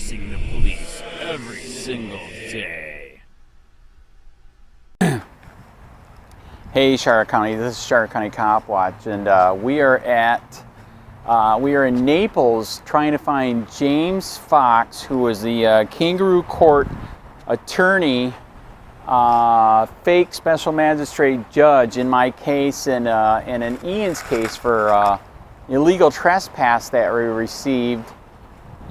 policing the police every single day. Hey, Charlotte County. This is Charlotte County Copwatch, and we are in Naples trying to find James Fox, who was the Kangaroo Court attorney, fake special magistrate judge in my case and in Ian's case for illegal trespass that we received.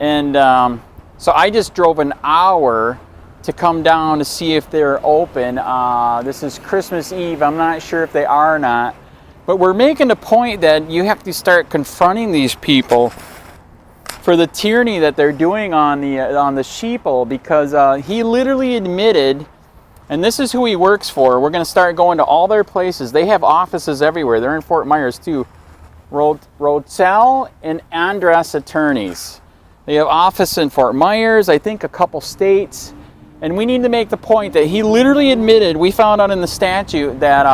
And so I just drove an hour to come down to see if they're open. This is Christmas Eve. I'm not sure if they are or not. But we're making a point that you have to start confronting these people for the tyranny that they're doing on the sheeple, because he literally admitted, and this is who he works for. We're going to start going to all their places. They have offices everywhere. They're in Fort Myers too. Roetzel and Andres attorneys. They have office in Fort Myers, I think a couple states. And we need to make the point that he literally admitted, we found out in the statute that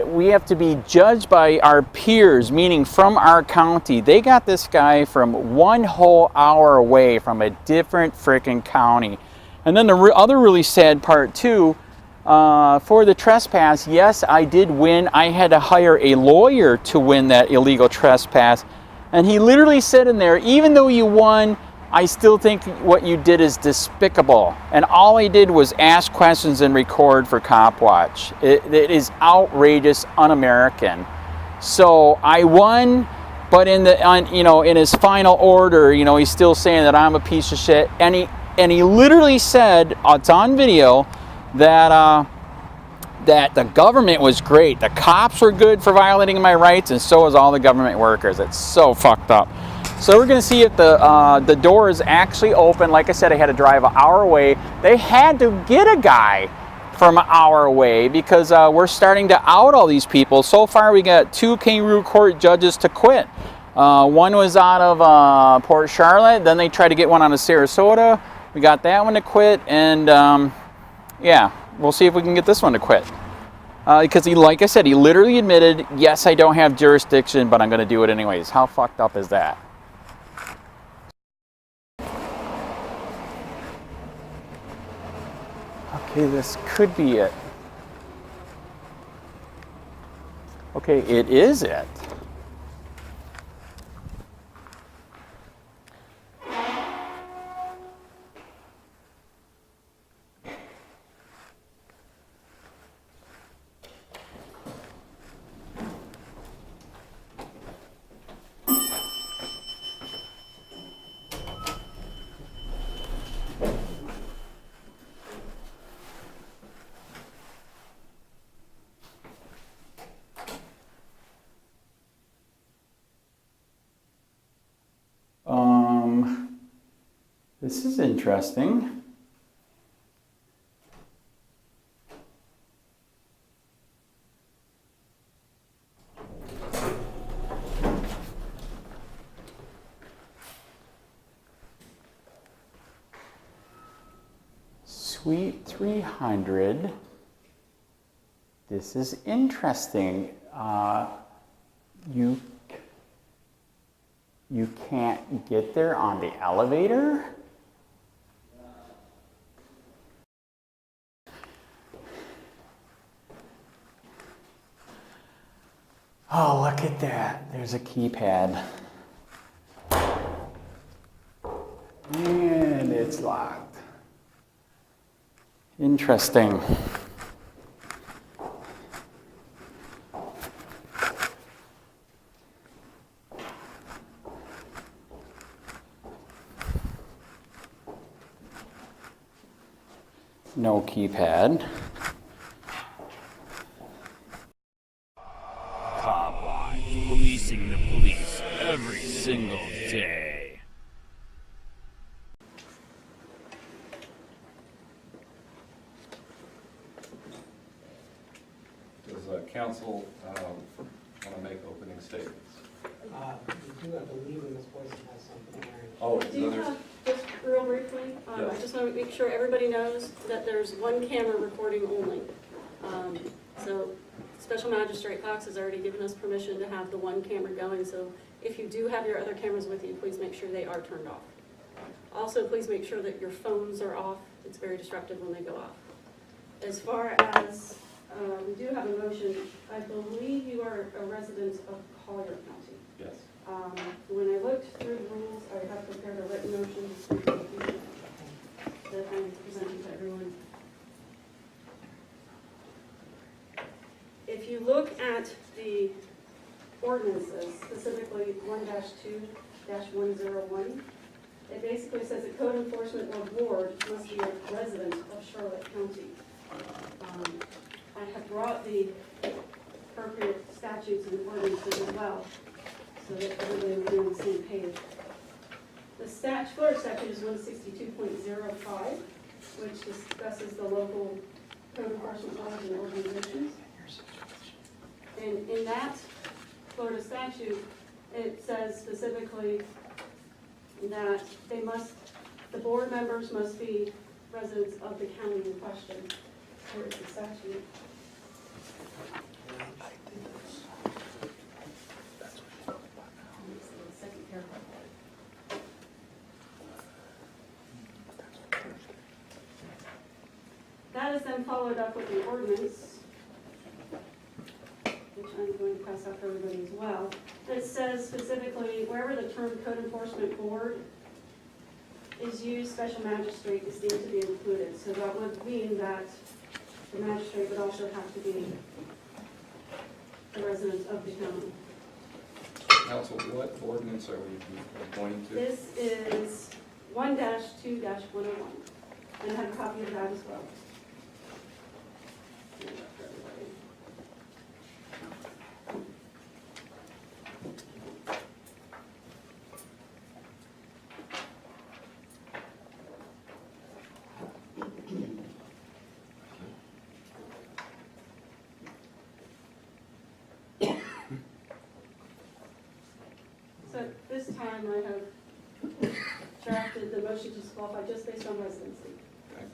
we have to be judged by our peers, meaning from our county. They got this guy from one whole hour away from a different freaking county. And then the other really sad part too, for the trespass, yes, I did win. I had to hire a lawyer to win that illegal trespass. And he literally said in there, even though you won, I still think what you did is despicable. And all I did was ask questions and record for Copwatch. It is outrageous, un-American. So I won, but in his final order, he's still saying that I'm a piece of shit. And he literally said, it's on video, that the government was great. The cops were good for violating my rights, and so was all the government workers. It's so fucked up. So we're going to see if the door is actually open. Like I said, I had to drive an hour away. They had to get a guy from an hour away because we're starting to out all these people. So far, we got 2 Kangaroo Court judges to quit. One was out of Port Charlotte. Then they tried to get one out of Sarasota. We got that one to quit, and yeah, we'll see if we can get this one to quit. Because like I said, he literally admitted, yes, I don't have jurisdiction, but I'm going to do it anyways. How fucked up is that? Okay, this could be it. Okay, it is it. This is interesting. Suite 300. This is interesting. You can't get there on the elevator? Oh, look at that. There's a keypad. And it's locked. Interesting. No keypad. Copwatch, policing the police every single day. Does council want to make opening statements? We do, I believe, in this voice has something there. Oh, Do you have, just real briefly, Yes. I just want to make sure everybody knows that there's one camera recording only. So Special Magistrate Cox has already given us permission to have the one camera going, so if you do have your other cameras with you, please make sure they are turned off. Also, please make sure that your phones are off. It's very disruptive when they go off. As far as, we do have a motion, I believe you are a resident of Collier County. Yes. When I looked through the rules, I have prepared a written motion that I'm presenting to everyone. If you look at the ordinances, specifically 1-2-101, it basically says a code enforcement or board must be a resident of Charlotte County. I have brought the appropriate statutes and ordinances as well, so that everybody will be on the same page. The Florida statute is 162.05, which discusses the local code enforcement laws and organizations. And in that Florida statute, it says specifically that the board members must be residents of the county in question. Here is the statute. Second paragraph. That is then followed up with an ordinance, which I'm going to pass out for everybody as well. It says specifically, wherever the term code enforcement board is used, special magistrate is deemed to be included. So that would mean that the magistrate would also have to be a resident of the county. Council, what ordinance are we going to? This is 1-2-101, and I have a copy of that as well. So at this time, I have drafted the motion to disqualify just based on residency,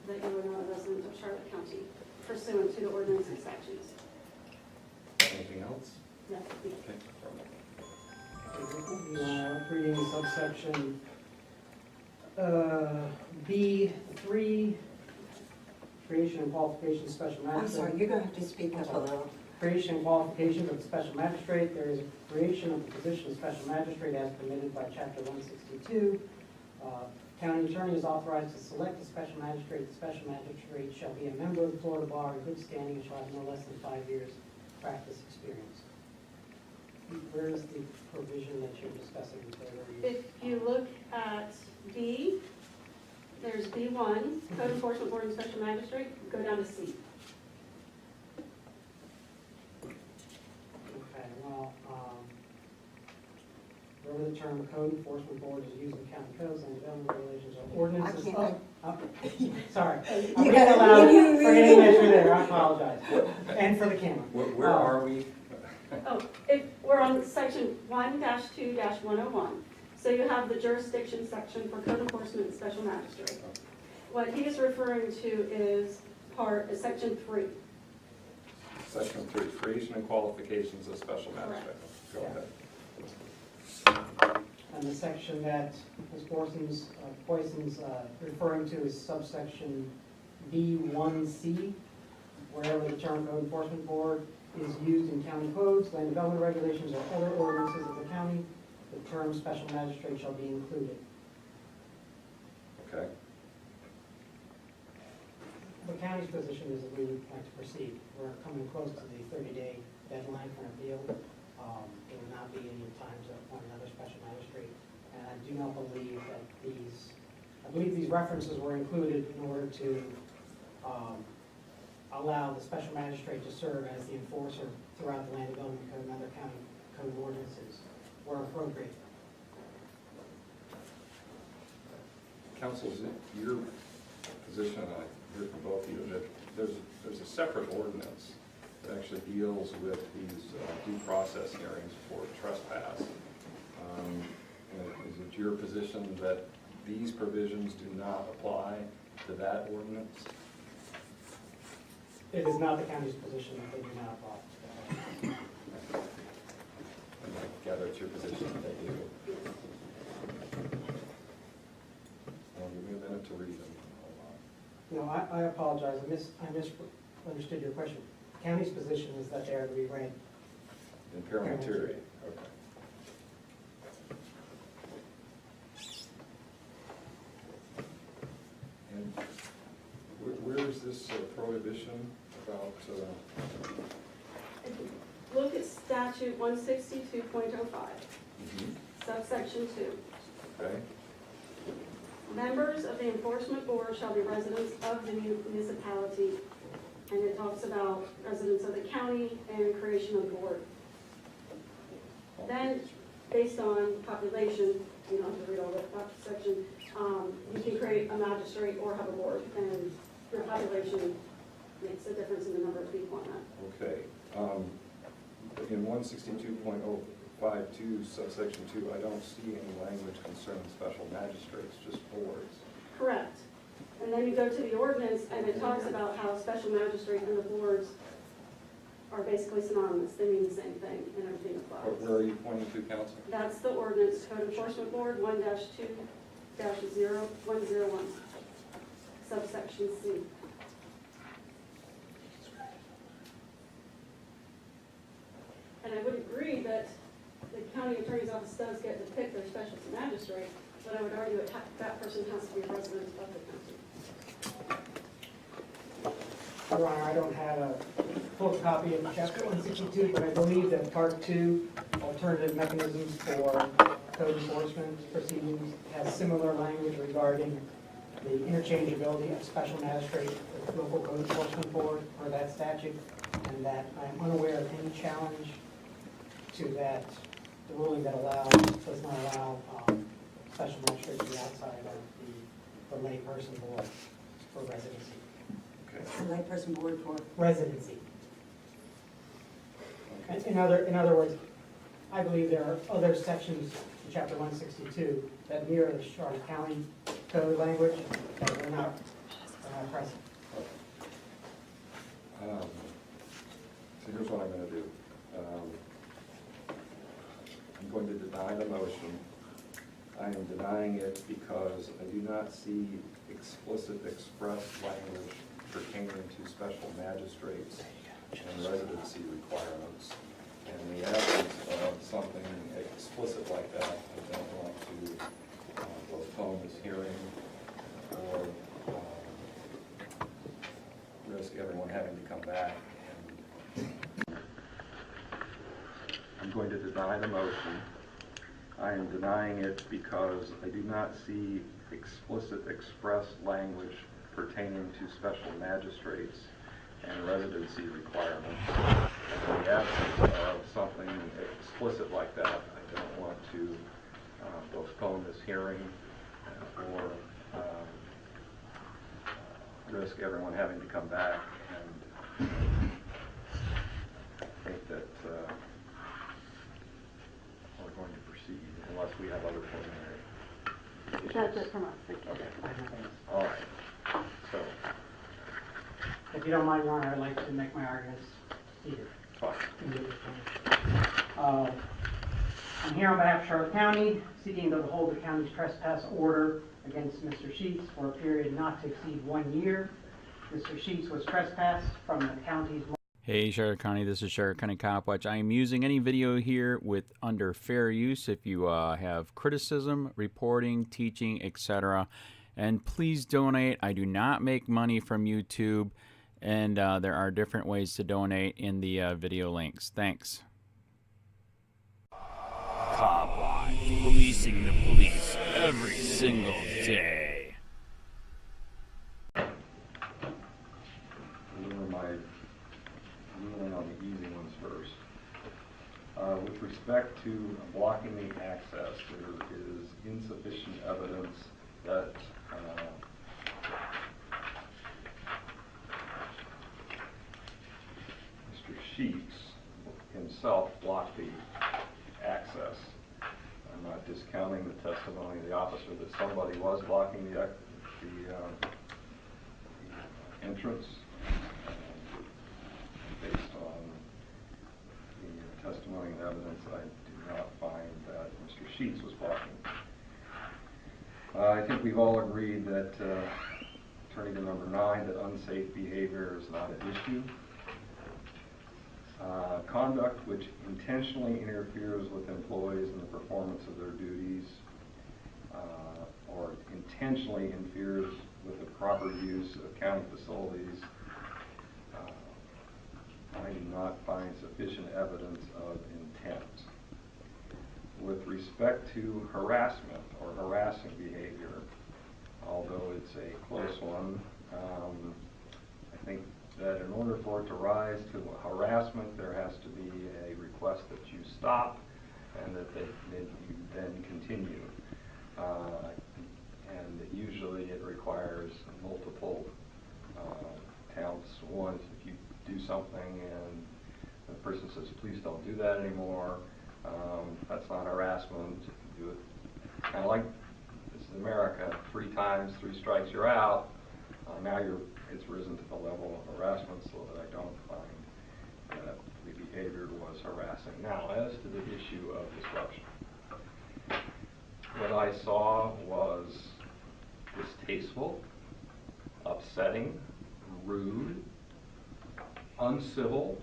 that you are not a resident of Charlotte County pursuant to the ordinance and statutes. Anything else? No, Okay. Reading subsection B3, creation and qualification of special magistrate. I'm sorry, you're going to have to speak up a little. Creation and qualification of the special magistrate. There is a creation of the position of special magistrate as permitted by Chapter 162. County attorney is authorized to select a special magistrate. The special magistrate shall be a member of the Florida bar in good standing and shall have no less than 5 years practice experience. Where is the provision that you're discussing there? if you look at B, there's B1, code enforcement board and special magistrate, go down to C. Okay, well, wherever the term code enforcement board is used in county codes and development regulations or ordinances. Sorry, I'm You being gotta- allowed, you- forgetting that you're there, I apologize. And for the camera. Where are we? Oh, we're on section 1-2-101. So you have the jurisdiction section for code enforcement and special magistrate. What he is referring to is section 3. Section 3, creation and qualifications of special magistrate. Go ahead. And the section that Ms. Poison's referring to is subsection B1C, wherever the term code enforcement board is used in county codes, land development regulations, or other ordinances of the county, the term special magistrate shall be included. Okay. The county's position is that we would like to proceed. We're coming close to the 30-day deadline for an appeal. There would not be any time to appoint another special magistrate. And I do not believe that these references were included in order to allow the special magistrate to serve as the enforcer throughout the land development code and other county code ordinances where appropriate. Council, is it your position, I hear from both of you, that there's a separate ordinance that actually deals with these due process hearings for trespass? And is it your position that these provisions do not apply to that ordinance? It is not the county's position that they do not apply. gather it's your position that they do. Well, give me a minute to read them. No, I apologize, I misunderstood your question. The county's position is that they are to be ranked. In parliamentary, okay. And where is this prohibition about, If you look at statute 162.05, subsection 2. okay? Members of the enforcement board shall be residents of the municipality, and it talks about residents of the county and creation of the board. Then, based on population, you don't have to read all that section, you can create a magistrate or have a board, and your population makes a difference in the number of people on that. Okay. In 162.052 subsection 2, I don't see any language concerning special magistrates, just boards. Correct. And then you go to the ordinance, and it talks about how special magistrate and the boards are basically synonymous. They mean the same thing, and everything applies. Where are you pointing to, counsel? That's the ordinance, Code Enforcement Board 1-2-0101, subsection C. And I would agree that the county attorney's office does get to pick their special magistrate, but I would argue that that person has to be a resident of the county. Your Honor, I don't have a full copy of chapter 162, but I believe that part 2, alternative mechanisms for code enforcement proceedings, has similar language regarding the interchangeability of special magistrate with local code enforcement board for that statute, and that I'm unaware of any challenge to that, the ruling that does not allow special magistrate to be outside of the layperson board for residency. Okay. The layperson board for, Residency. In other words, I believe there are other sections in chapter 162 that mirror the Charlotte County code language that are not present. So here's what I'm going to do. I'm going to deny the motion. I am denying it because I do not see explicit express language pertaining to special magistrates and residency requirements. And in the absence of something explicit like that, I don't want to postpone this hearing or risk everyone having to come back. And I'm going to deny the motion. I am denying it because I do not see explicit express language pertaining to special magistrates and residency requirements. In the absence of something explicit like that, I don't want to postpone this hearing or risk everyone having to come back. And I think that we're going to proceed unless we have other preliminary issues. That's it from us. Thank you. Okay. All right. So, If you don't mind, Your Honor, I'd like to make my arguments here. fine. I'm here on behalf of Charlotte County, seeking to uphold the county's trespass order against Mr. Sheets for a period not to exceed 1 year. Mr. Sheets was trespassed from the county's... Hey Charlotte County, this is Charlotte County Copwatch. I am using any video here with under fair use if you have criticism, reporting, teaching, etc. And please donate. I do not make money from YouTube, and there are different ways to donate in the video links. Thanks. Copwatch, policing the police every single day. On the easy ones first. With respect to blocking the access, there is insufficient evidence that Mr. Sheets himself blocked the access. I'm not discounting the testimony of the officer that somebody was blocking the entrance. Based on the testimony and evidence, I do not find Sheets was barking. I think we've all agreed that, turning to number 9, that unsafe behavior is not an issue. Conduct which intentionally interferes with employees in the performance of their duties or intentionally interferes with the proper use of county facilities, I do not find sufficient evidence of intent. With respect to harassment or harassing behavior, although it's a close one, I think that in order for it to rise to harassment, there has to be a request that you stop and that you then continue. And usually it requires multiple counts. One is if you do something and the person says, please don't do that anymore, that's not harassment. If you do it kind of like, this is America, 3 times, 3 strikes, you're out. Now it's risen to the level of harassment, so that I don't find that the behavior was harassing. Now, as to the issue of disruption, what I saw was distasteful, upsetting, rude, uncivil,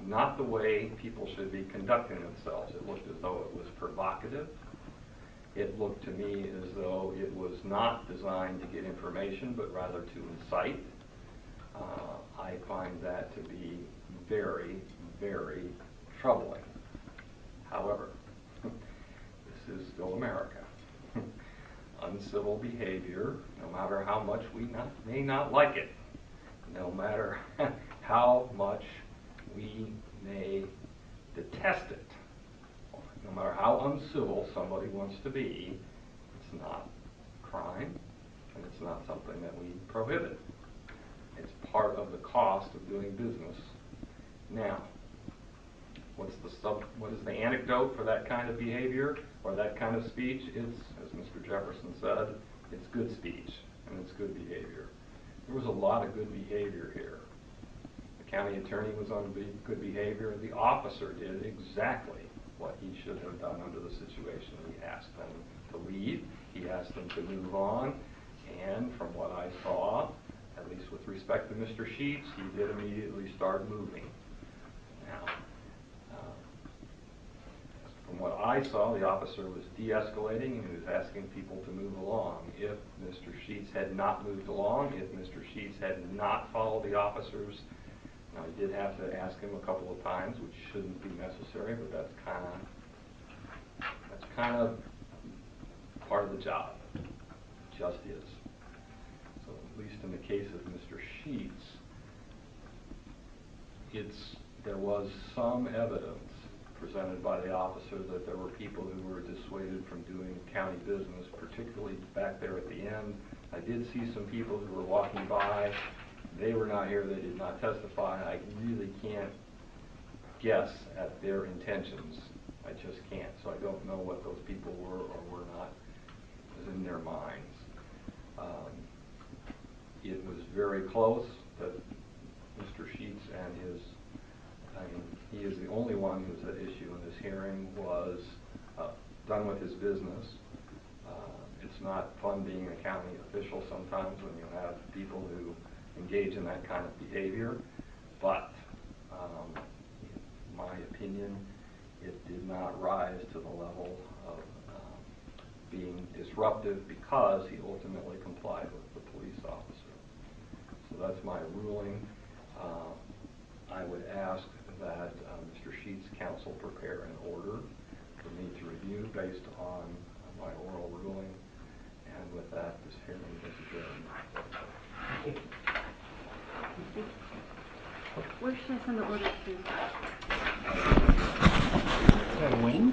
not the way people should be conducting themselves. It looked as though it was provocative. It looked to me as though it was not designed to get information, but rather to incite. I find that to be very, very troubling. However, this is still America. Uncivil behavior, no matter how much we may not like it, no matter how much we may detest it, no matter how uncivil somebody wants to be, it's not crime, and it's not something that we prohibit. It's part of the cost of doing business. Now, what is the antidote for that kind of behavior or that kind of speech? It's, as Mr. Jefferson said, it's good speech and it's good behavior. There was a lot of good behavior here. The county attorney was on good behavior. The officer did exactly what he should have done under the situation. He asked them to leave. He asked them to move on. And from what I saw, at least with respect to Mr. Sheets, he did immediately start moving. Now, from what I saw, the officer was de-escalating and he was asking people to move along. If Mr. Sheets had not moved along, if Mr. Sheets had not followed the officers, now he did have to ask him a couple of times, which shouldn't be necessary, but that's kind of part of the job. It just is. So at least in the case of Mr. Sheets, there was some evidence presented by the officer that there were people who were dissuaded from doing county business, particularly back there at the end. I did see some people who were walking by. They were not here. They did not testify. I really can't guess at their intentions. I just can't. So I don't know what those people were or were not in their minds. It was very close that Mr. Sheets and his, he is the only one who's at issue in this hearing, was done with his business. It's not fun being a county official sometimes when you have people who engage in that kind of behavior, but in my opinion, it did not rise to the level of being disruptive because he ultimately complied with the police officer. So that's my ruling. I would ask that Mr. Sheets' counsel prepare an order for me to review based on my oral ruling, and with that, this hearing is adjourned. Where should I send the order to? Wing?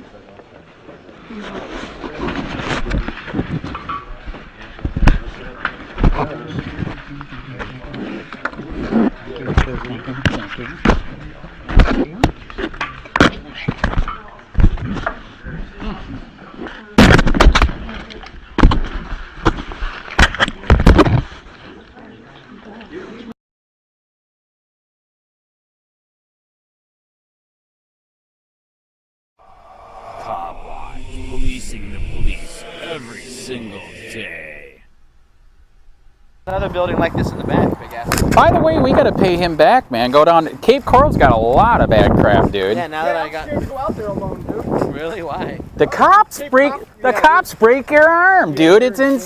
Copwatch, police chasing the police every single day. Another building like this in the back, big ass. By the way, we got to pay him back, man. Go down. Cape Coral's got a lot of bad crap, dude. Yeah, now that I got. Go out there alone, dude. Really? Why? The cops break your arm, dude. It's in.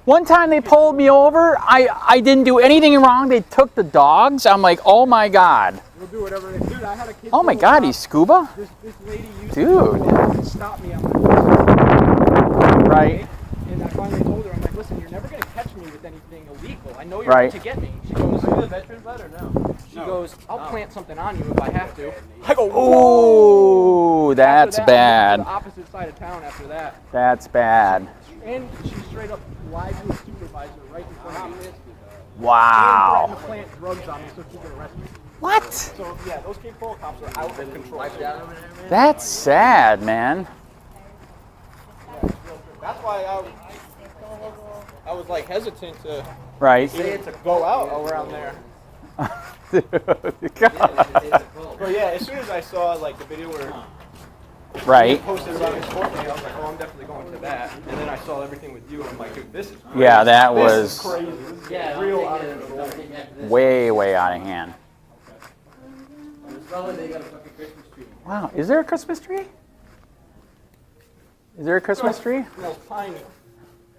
One time they pulled me over. I didn't do anything wrong. They took the dogs. I'm like, oh my god. We'll do whatever they do. I had a kid. Oh my god, he's scuba. This lady used Dude. to stop me. I'm like, Right. and I finally told her, I'm like, listen, you're never gonna catch me with anything illegal. I know you're Right. out to get me. She goes, Are you a veteran vet or no? she goes, I'll plant something on you if I have to. I go, whoa. Ooh, that's After that, I moved to bad. the opposite side of town after that. That's bad. And she straight up lied to a supervisor right in front of me. Wow. And threatened to plant drugs on me so she could arrest me. What? So yeah, those Cape Coral cops are out of control. That's sad, man. That's why I was like hesitant to Right. go out around there. God. But yeah, as soon as I saw like the video where Right. posted about his court date, I was like, oh, I'm definitely going to that. And then I saw everything with you, and I'm like, dude, this is crazy. Yeah, that This was is crazy. This is real out of control. way out of hand. Wow, is there a Christmas tree? Is there a Christmas tree? It smells piney.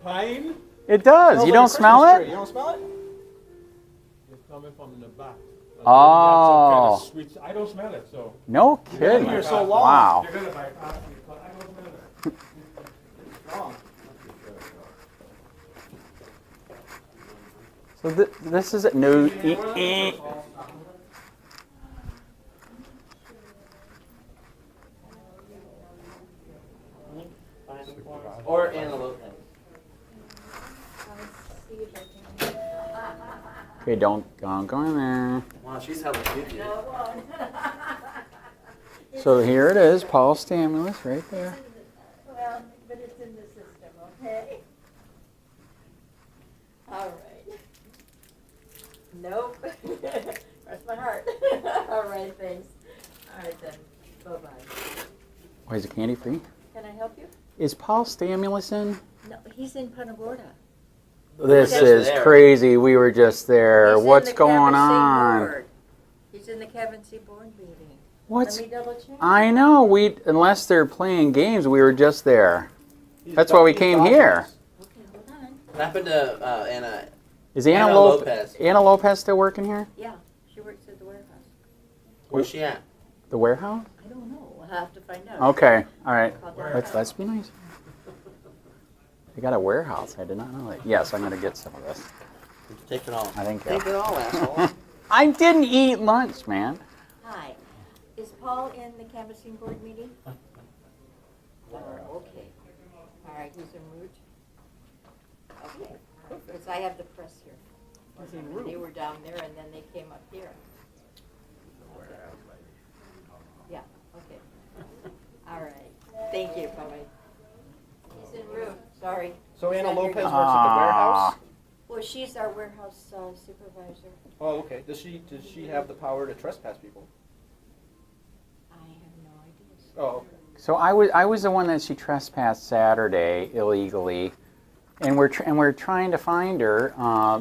Pine? It does. You don't smell You it? don't smell it? It's coming from the back. Oh, Sweet. I don't smell it, so. no kidding. You're so long. Wow. You're gonna bypass me, but I don't smell it. Strong. So this is it. No. Or antelope. Okay, don't go in there. Wow, she's hella cute. So here it is, Paul Stamulus, right there. Well, but it's in the system, okay? All right. Nope. That's my heart. All right, thanks. All right then. Bye-bye. Why is it candy free? Can I help you? Is Paul Stamulus in? No, he's in Punta Gorda. This just is there. crazy. We were just there. He's in What's the going Cabernet on? board. He's in the Cabernet board meeting. What's? Let me double check. I know. Unless they're playing games, we were just there. That's why we came here. Okay, hold on. What happened to Anna? Is Anna Lopez. Anna Lopez still working here? Yeah, she works at the warehouse. Where's she at? The warehouse? I don't know. We'll have to find out. Okay. All right. Call down. Let's be nice. They got a warehouse. I did not know that. Yes, I'm gonna get some of this. Take it all. I think. Take it all, asshole. I didn't eat lunch, man. Hi. Is Paul in the canvassing board meeting? Oh, okay. All right, he's en route. Okay. Because I have the press here. They were down there and then they came up here. Okay. Yeah, okay. All right. Thank you, bye-bye. He's en route, sorry. So He's Anna not here Lopez yet. works at the warehouse? Well, she's our warehouse supervisor. Oh, okay. Does she have the power to trespass people? I have no idea. Oh, okay. So I was the one that she trespassed Saturday illegally, and we're trying to find her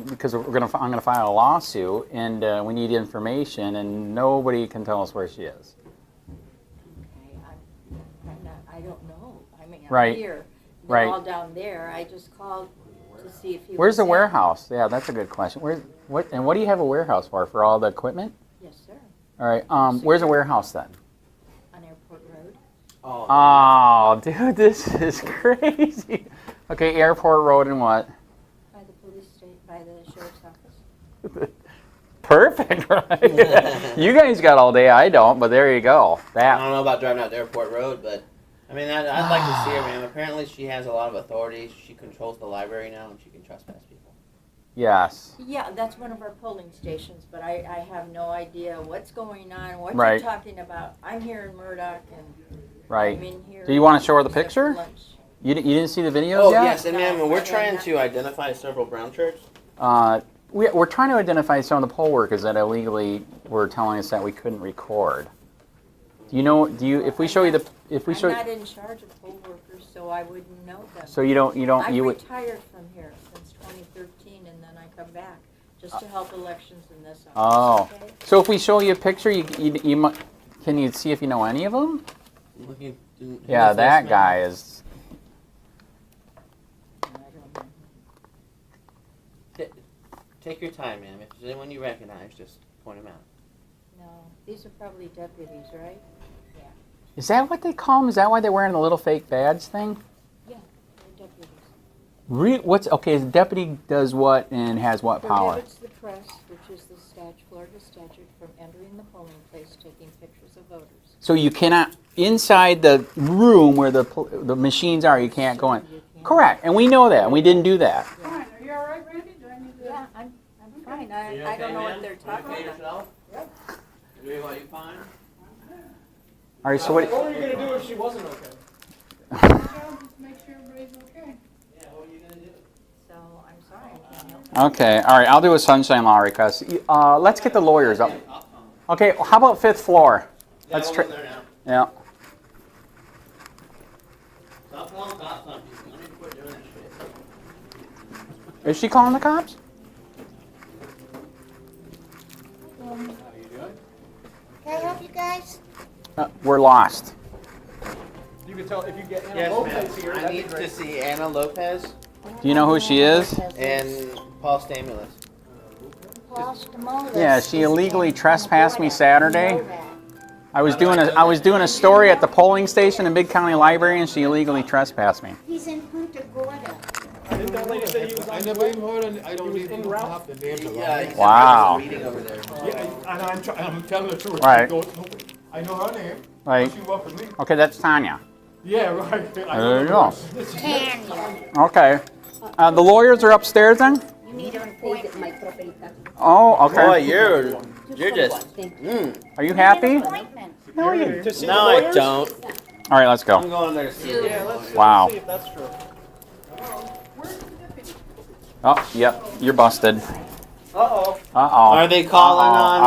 because I'm gonna file a lawsuit, and we need information, and nobody can tell us where she is. Okay, I don't know. I mean, I'm Right. here. They're Right. all down there. I just called to see if he Where's was the in. warehouse? Yeah, that's a good question. What do you have a warehouse for? For all the equipment? Yes, sir. All right. Where's the warehouse then? On Airport Road. Oh, dude, this is crazy. Okay, Airport Road and what? By the police station, by the sheriff's office. Perfect, right? You guys got all day. I don't, but there you go. I That. don't know about driving out to Airport Road, but I mean, I'd like to see her, man. Apparently, she has a lot of authority. She controls the library now, and she can trespass people. Yes. Yeah, that's one of our polling stations, but I have no idea what's going on, what Right. you're talking about. I'm here in Murdoch and Right. I'm in here. Do you want to show her the except for picture? lunch. You didn't see the videos Oh, yet? yes, and ma'am, we're trying to identify several brown shirts. We're trying to identify some of the poll workers that illegally were telling us that we couldn't record. If we show you the if we I'm show, not in charge of poll workers, so I wouldn't know them. so you I've would, retired from here since 2013, and then I come back just to help elections in this oh. office. Okay? So if we show you a picture, can you see if you know any of them? Looking, Yeah, that guy is, Take your time, ma'am. If there's anyone you recognize, just point them out. No, these are probably deputies, right? Yeah. is that what they call them? Is that why they're wearing the little fake badge thing? Yeah, they're deputies. What's, okay, the deputy does what and has what power? Prohibits the press, which is the Florida statute, from entering the polling place taking pictures of voters. So you cannot, inside the room where the machines are, you can't go in. You can't. Correct, and we know that, and we didn't do that. Fine, are you all right, Randy? Do I need to? Yeah, I'm fine. I don't know what they're talking about. yourself? Yep. Doing what you find? All right, so what, What were you gonna do if she wasn't okay? Just make sure everybody's okay. Yeah, what are you gonna do? So I'm sorry, I can't help. okay, all right, I'll do a sunshine law request. Let's get the lawyers up. Okay, how about 5th floor? Let's try, there now. yeah. Stop calling cops on people. Let me quit doing that shit. Is she calling the cops? Can I help you guys? We're lost. You can tell if you get Anna Yes, Lopez here, ma'am. I that'd be need to great. see Anna Lopez Do you know who she is? and Paul Stamulus. Yeah, she illegally trespassed me Saturday. I was doing a story at the polling station in Big County Library, and she illegally trespassed me. He's in Punta Gorda. Didn't that lady say he was I on never even heard of, I He don't was even en route? have the name to Yeah, lie. he's Wow. in a meeting over there. Yeah, and I'm telling the truth. Right. I know her name. Right. She worked for me. Okay, that's Tanya. Yeah, right. There you go. Okay. The lawyers are upstairs then? You need an appointment. Oh, okay. Boy, you're just. Are you happy? No, to see the No, I lawyers? don't. All right, let's I'm go. going there to see Yeah, you. let's Wow. see if that's true. Oh, yep, you're busted. Uh-oh. Uh-oh. Are they calling on me?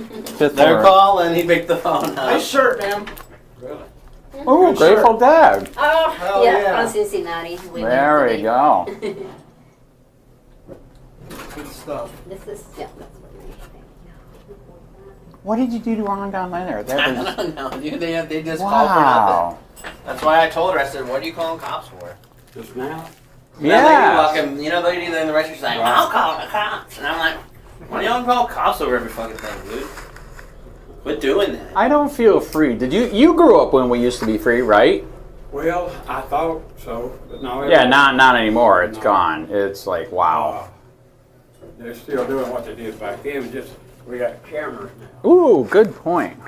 Uh-oh. Fifth They're floor. calling. He picked the phone Nice up. shirt, ma'am. Ooh, Grateful Dead. Oh, Hell yeah, yeah. from Cincinnati. There we go. Good stuff. This is, yeah, that's what we're saying. What did you do wrong down there? I That was, don't know, dude. They just called for nothing. wow. That's why I told her. I said, "What are you calling cops for?" Just now? That lady Yeah. walking, you know, the lady in the restaurant, she's like, "I'll call the cops," and I'm like, "Why do you don't call cops over every fucking thing, dude? Quit doing that." I don't feel free. Did you grew up when we used to be free, right? Well, I thought so, but now. Yeah, not anymore. It's gone. It's like, wow. They're still doing what they did back then, just we got cameras now. Ooh, good point. We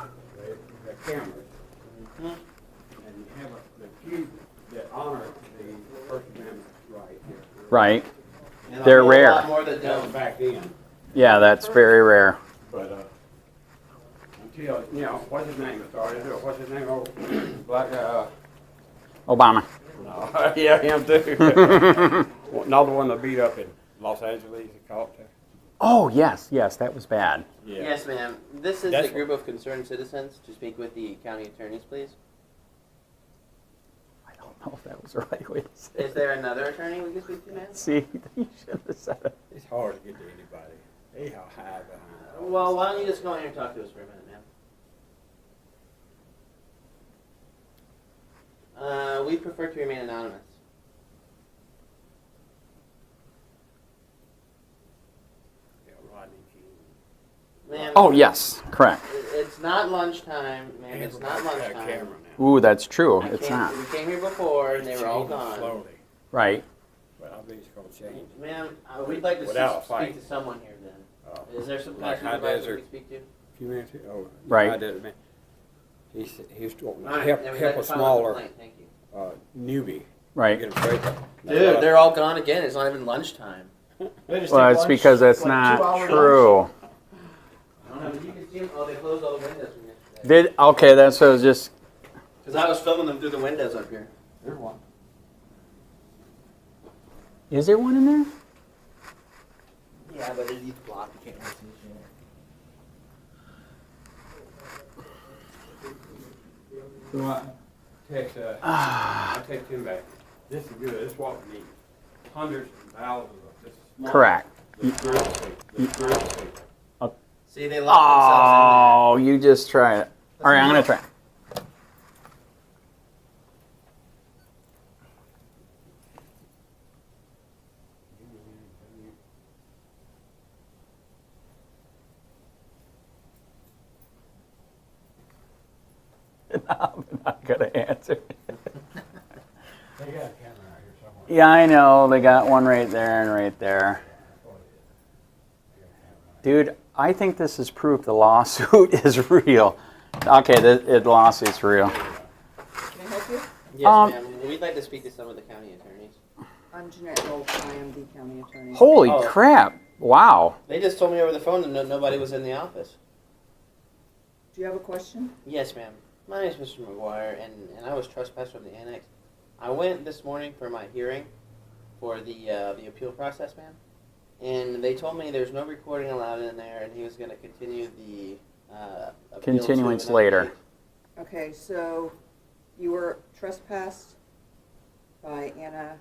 got cameras. And you have the few that honor the First Amendment right here. Right. And a They're whole rare. lot more that That was don't. back then. Yeah, that's very rare. But until, you know, what's his name started, what's his name, oh, black, Obama. no, yeah, him too. Another one that beat up in Los Angeles, he caught there. Oh, yes, that was bad. Yeah. Yes, ma'am. This is That's the group of concerned citizens to speak with the county attorneys, please. I don't know if that was the right way to say Is it. there another attorney we can speak to, ma'am? See, you should have said it. It's hard to get to anybody. They hide behind. Well, why don't you just go in here and talk to us for a minute, ma'am? We prefer to remain anonymous. Yeah, Rodney King. Ma'am, Oh, yes, correct. it's not lunchtime, ma'am. It's not Got a lunchtime. camera now. Ooh, that's true. I It's came- not. We came here before and they were all Changing gone. Slowly, Right. but I bet it's gonna change. Ma'am, we'd like to Without a speak fight. to someone here then. Is there some Like kind High of advisor we Desert. can speak to? A few minutes ago. Oh, Right. I did, man. He's talking, All right, help then we'd like a to file a smaller, complaint. Thank you. newbie. Right. Get him straight. Dude, they're all gone again. It's not even lunchtime. Well, it's because that's not true. I don't know, but you can see them. Oh, they closed all the windows from yesterday. Okay, that's so just. Because I was filming them through the windows up here. There's one. Is there one in there? Yeah, but it needs blocked. You can't see shit. So I text him back, this is good, this is what we need. Hundreds and thousands of this. Correct. See, they lock Oh, you just try it. All right, I'm going to try it. I'm not going to answer. They got a camera out here somewhere. Yeah, I know. They got one right there and right there. Dude, I think this is proof the lawsuit is real. Okay, the lawsuit's real. Can I help you? Yes, ma'am. We'd like to speak to some of the county attorneys. I'm Jeanette Holt, I am the county attorney. Holy Oh. crap. Wow. They just told me over the phone that nobody was in the office. Do you have a question? Yes, ma'am. My name is Mr. McGuire, and I was trespassed from the annex. I went this morning for my hearing for the appeal process, ma'am, and they told me there's no recording allowed in there, and he was going to continue the appeal to Continuance another later. date. Okay, so you were trespassed by Anna,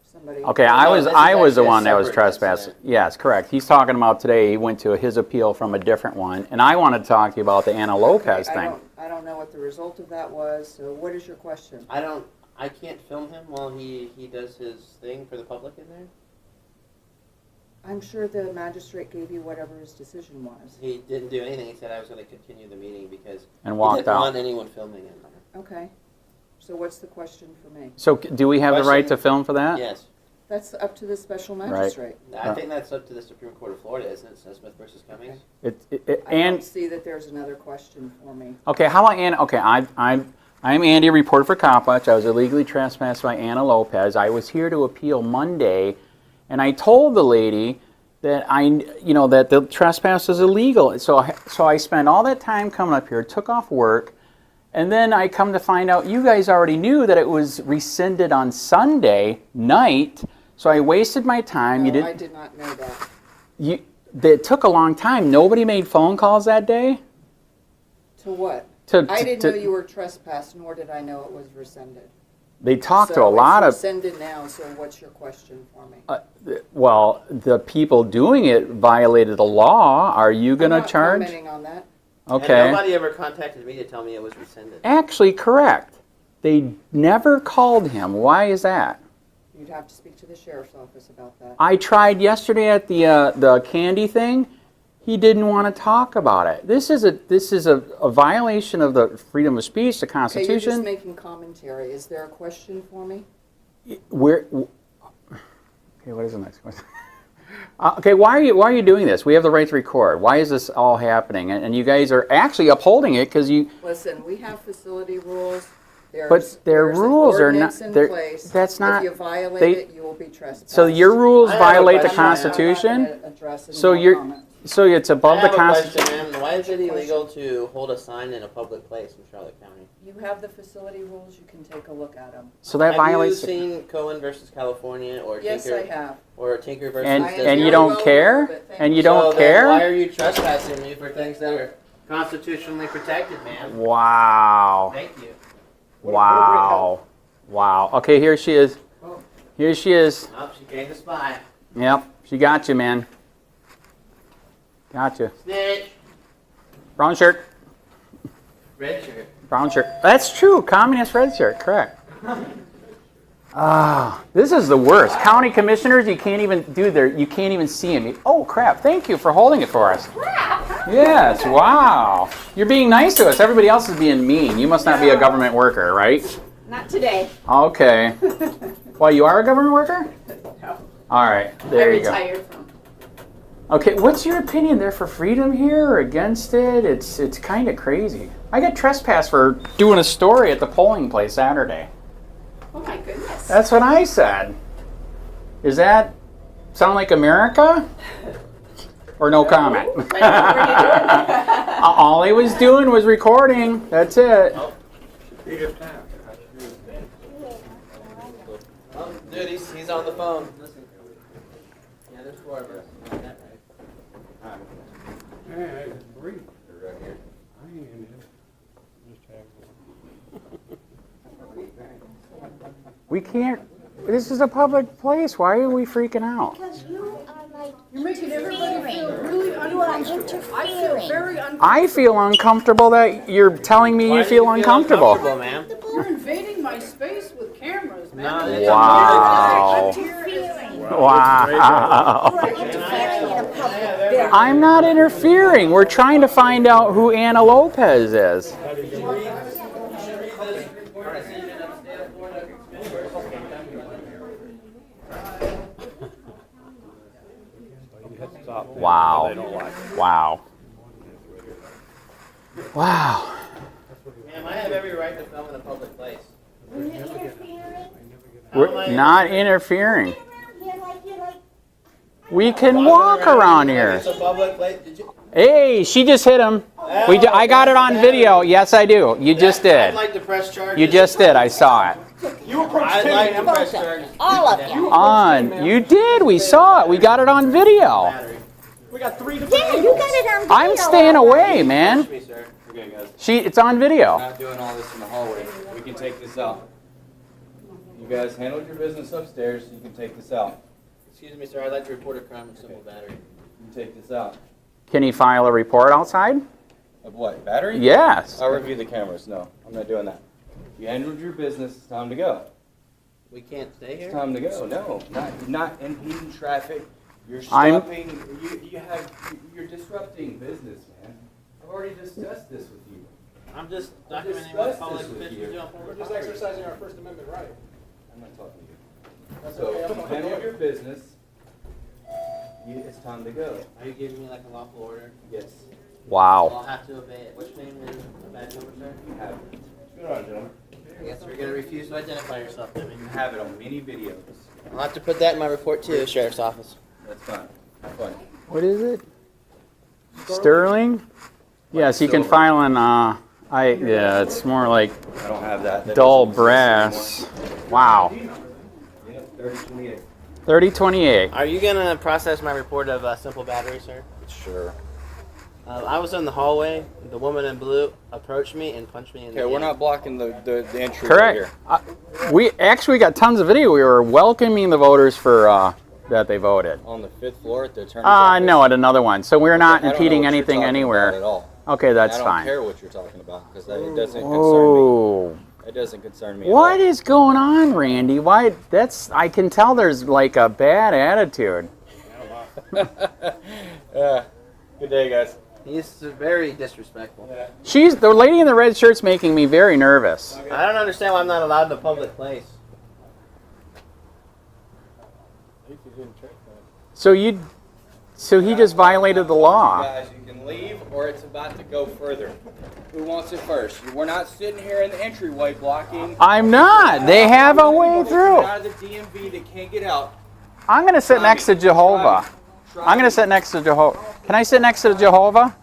somebody. Okay, No, I was this is I was the actually a one that was separate trespassed. incident. Yes, correct. He's talking about today. He went to his appeal from a different one, and I wanted to talk to you about the Anna Lopez thing. I don't know what the result of that was, so what is your question? I can't film him while he does his thing for the public in there. I'm sure the magistrate gave you whatever his decision was. He didn't do anything. He said I was going to continue the meeting because And he walked didn't out. want anyone filming in there. Okay, so what's the question for me? So do we have the right to Question? film for that? Yes. That's up to the special magistrate. I think that's up to the Supreme Court of Florida, isn't it? Smith versus Cummings. I And don't see that there's another question for me. okay, how about Anna? Okay, I'm Andy, reporter for Copwatch. I was illegally trespassed by Anna Lopez. I was here to appeal Monday, and I told the lady that that the trespass is illegal. So I spent all that time coming up here, took off work, and then I come to find out you guys already knew that it was rescinded on Sunday night. So I wasted my time. No, I did not know that. It took a long time. Nobody made phone calls that day. To what? I didn't know you were trespassed, nor did I know it was rescinded. They talked to a lot of. It's rescinded now, so what's your question for me? Well, the people doing it violated the law. Are you going to charge? I'm not commenting on that. Okay. And nobody ever contacted me to tell me it was rescinded. Actually, correct. They never called him. Why is that? You'd have to speak to the sheriff's office about that. I tried yesterday at the candy thing. He didn't want to talk about it. This is a violation of the freedom of speech, the Okay, you're just Constitution. making commentary. Is there a question for me? Okay, what is the next question? Okay, why are you doing this? We have the right to record. Why is this all happening? And you guys are actually upholding it because you. Listen, we have facility rules. But their rules are not. In they're- place. That's not. If you violate they- it, you will be trespassed. So your rules I have a violate the question. I'm not Constitution. Address it in So one you're. comment. So it's above I the have a Constitution. question, ma'am. Why is it illegal to hold a sign in a public place in Charlotte County? You have the facility rules. You can take a look at them. So that violates. Have you seen Cohen versus California or Yes, Tinker, I have. or Tinker versus And I am Disney? and you very don't well care. aware of it. Thank And you you. don't So then why care. are you trespassing me for things that are constitutionally protected, ma'am? Wow. Thank you. Wow. Wow. Okay, here she is. Here she is. Oh, she came to spy. Yep, she got you, man. Got you. Snitch. Brown shirt. Red shirt. Brown shirt. That's true. Communist red shirt. Correct. Ah, this is the worst. County commissioners, you can't even you can't even see them. Oh crap! Thank you for holding it for us. Yes. Wow. You're being nice to us. Everybody else is being mean. You must not be a government worker, right? Not today. Okay. Well, you are a government worker? No. All right. There you go. Retired from. Okay, what's your opinion? They're for freedom here or against it? It's kind of crazy. I got trespassed for doing a story at the polling place Saturday. Oh my goodness. That's what I said. Does that sound like America? Or no comment? All he was doing was recording. That's it. Oh, dude, he's on the phone. Listen. Yeah, there's 4 of us. Got that right. Hey, breathe. They're right here. I ain't in it. Just have one. We can't. This is a public place. Why are we freaking out? Because you are like You're making everybody feel interfering. really You are uncomfortable. I feel interfering. very uncomfortable. I feel uncomfortable that you're telling me you feel uncomfortable. ma'am? You're invading my space with cameras, man. No, It's Wow. Interfering. Wow. You are interfering in a public building. I'm not interfering. We're trying to find out who Anna Lopez is. Wow. Wow. Wow. Ma'am, I have every right to film in a public place. Are you interfering? We're not interfering. You're like, We can walk around here. It's a public place. Did you? Hey, she just hit him. I got it on video. Yes, I do. You just I'd did. like to press charges. You just did. I saw it. I'd like to press charges. all of you. On. You did. We saw it. We got it on video. We got 3 different Yeah, you got it on video. I'm staying away, man. Me, sir. Okay, guys. It's on video. We're not doing all this in the hallway. We can take this out. You guys handled your business upstairs. You can take this out. Excuse me, sir. I'd like to report a crime with simple battery. You can take this out. Can he file a report outside? Of what? Battery? Yes. I'll review the cameras. No, I'm not doing that. You handled your business. It's time to go. We can't stay It's here? time to go. No, not impeding traffic. You're I'm- stopping. You're disrupting business, man. I've already discussed this with you. I'm just I'll documenting what discuss public this with officials you. do on public We're just property. exercising our First Amendment right. I'm not talking to you. That's okay. I'm So not handle gonna- your business. It's time to go. Are you giving me like a lawful order? Yes. I'll Wow. have to obey it. What's your name and a badge number, sir? You have it. Good on, gentlemen. I guess we're gonna refuse to identify yourself, Debbie. You have it on many videos. I'll have to put that in my report to the sheriff's office. That's fine. Have fun. What is it? Sterling? Yes, you can file an, yeah, it's more like I don't have that. That dull doesn't brass. exist Wow. anymore. Yeah, 3028. 3028. Are you gonna process my report of simple battery, sir? Sure. I was in the hallway. The woman in blue approached me and punched me in the Okay, we're hand. not blocking the entry right Correct. here. We actually got tons of video. We were welcoming the voters for that they voted. On the 5th floor at the attorney's office? No, at another one. So we're not I don't know impeding what you're anything talking anywhere. about at all. Okay, that's I don't fine. care what you're talking about because it doesn't concern me. Oh. It doesn't concern me. What at is going on, Randy? Why? I can tell there's like a bad attitude. all. Good day, guys. He's very disrespectful. The lady in the red shirt's making me very nervous. I don't understand why I'm not allowed in a public place. So he just violated the law. Guys, you can leave or it's about to go further. Who wants it first? We're not sitting here in the entryway blocking. I'm not. They have a way through. Out of the DMV that can't get out. I'm going to sit next to Jehovah. I'm going to sit next to Jehovah. Can I sit next to Jehovah?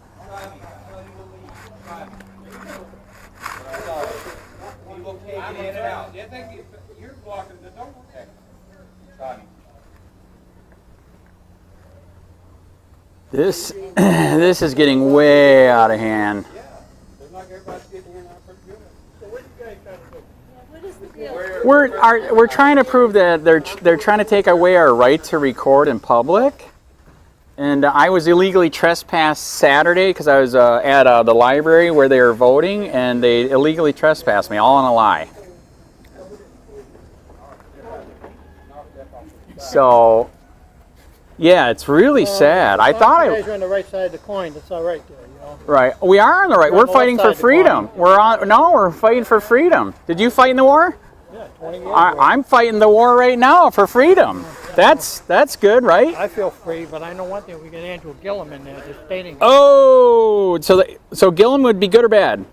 People can't get in and out. You're blocking the door. Try me. This is getting way out of hand. There's not everybody's getting in and out pretty good. So what are you guys trying to do? What is the deal? We're trying to prove that they're trying to take away our right to record in public. And I was illegally trespassed Saturday because I was at the library where they were voting, and they illegally trespassed me, all on a lie. So, yeah, it's really sad. I thought You guys are on the right side of the coin. That's all right there, you know. right. We are on the right. You're on We're the fighting left for side of the freedom. We're fighting for freedom. Did you fight in the war? Yeah, 20 years. I'm fighting the war right now for freedom. That's good, right? I feel free, but I know one thing. We got Andrew Gillum in there just stating Oh, so Gillum would be good or bad?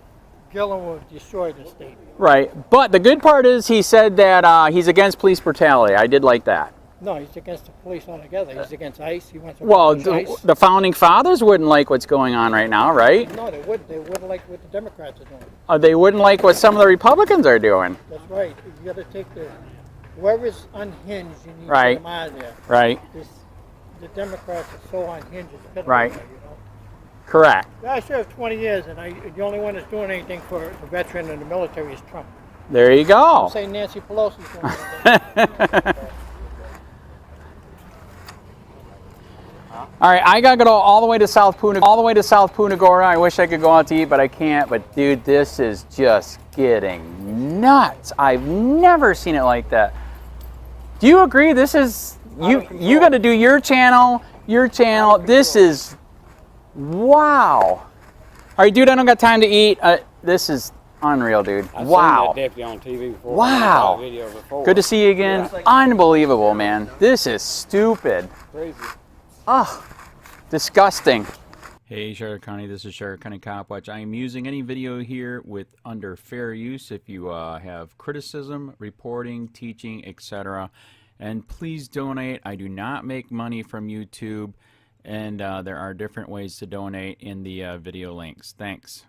Gillum will destroy the state. Right. But the good part is he said that he's against police brutality. I did like that. No, he's against the police altogether. He's against ICE. He wants to Well, abolish ICE. the founding fathers wouldn't like what's going on right now, right? No, they wouldn't. They wouldn't like what the Democrats are doing. They wouldn't like what some of the Republicans are doing. That's right. You got to take whoever's unhinged, you need Right. to get them out of there. Right. The Democrats are so unhinged. It's pitiful, Right. you know. Correct. I served 20 years, and the only one that's doing anything for the veteran and the military is Trump. There you go. Say Nancy Pelosi's going. All right, I gotta go all the way to South Punta Gorda. I wish I could go out to eat, but I can't. But dude, this is just getting nuts. I've never seen it like that. Do you agree? This is you got to do your channel. This is wow. All right, dude, I don't got time to eat. This is unreal, dude. Wow. I've seen that deputy on TV before. Wow. Video before. Good to see you again. Unbelievable, man. This is stupid. Crazy. Oh, disgusting. Hey, Charlotte County, this is Charlotte County Copwatch. I am using any video here with under fair use if you have criticism, reporting, teaching, etc. And please donate. I do not make money from YouTube, and there are different ways to donate in the video links. Thanks.